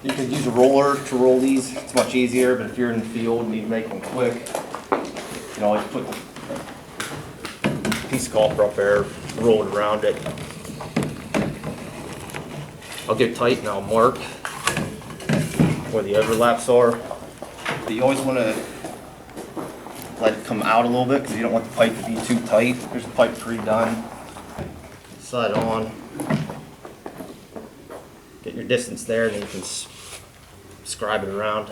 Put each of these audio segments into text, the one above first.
You could use a roller to roll these, it's much easier, but if you're in the field and need to make them quick, you can always put a piece of copper up there, roll it around it. I'll get tight and I'll mark where the overlaps are. But you always want to let it come out a little bit because you don't want the pipe to be too tight. There's the pipe pre-done. Slide it on. Get your distance there, and then you can scribe it around.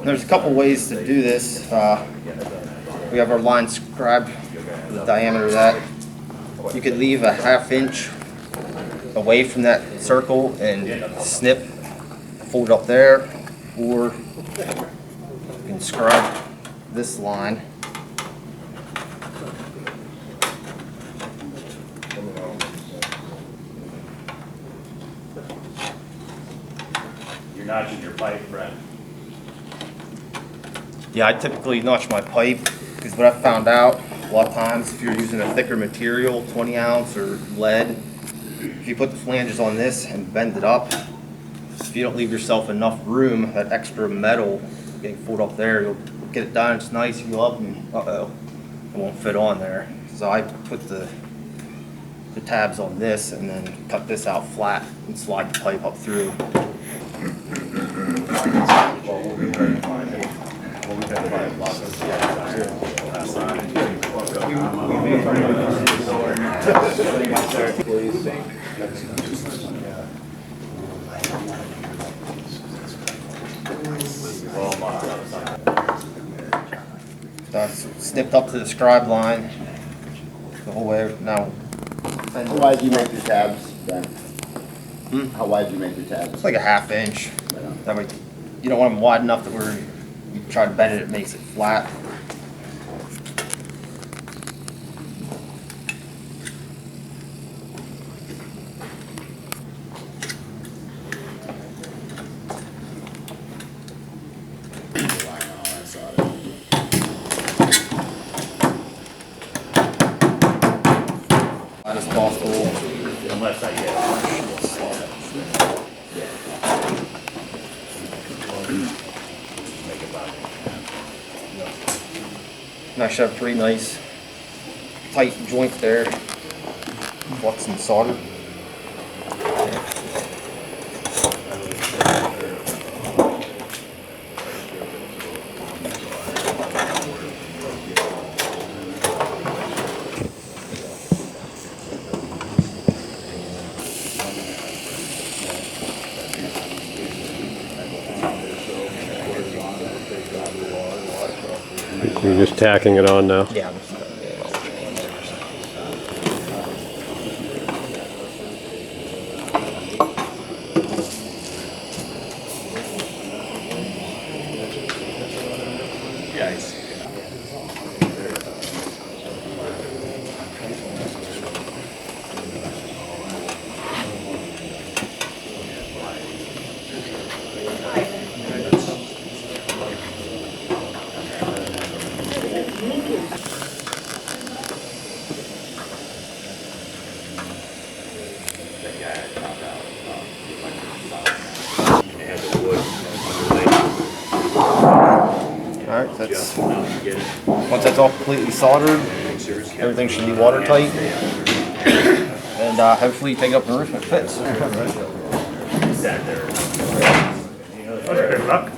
There's a couple ways to do this. We have our line scribed, the diameter of that. You could leave a 1/2 inch away from that circle and snip, fold it up there, or you can scribe this line. You're notching your pipe, Brent. Yeah, I typically notch my pipe because what I've found out a lot of times if you're using a thicker material, 20 ounce or lead, if you put the flanges on this and bend it up, if you don't leave yourself enough room, that extra metal getting folded up there, you'll get it done, it's nice, you go up and uh-oh, it won't fit on there. So I put the tabs on this and then cut this out flat and slide the pipe up through. That's snipped up to the scribe line the whole way now. How wide do you make the tabs, Ben? How wide do you make the tabs? It's like a 1/2 inch. That way you don't want them wide enough that where you try to bend it, it makes it flat. As possible, Unless I get and I should have a pretty nice tight joint there, flux and solder. You're just tacking it on now. Yeah. Alright, that's once that's all completely soldered, everything should be watertight. And hopefully you take it up the roof and it fits. sat there. Good luck.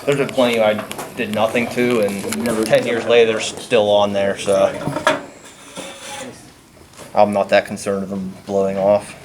There's been plenty I did nothing to, and 10 years later they're still on there, so I'm not that concerned with them blowing off.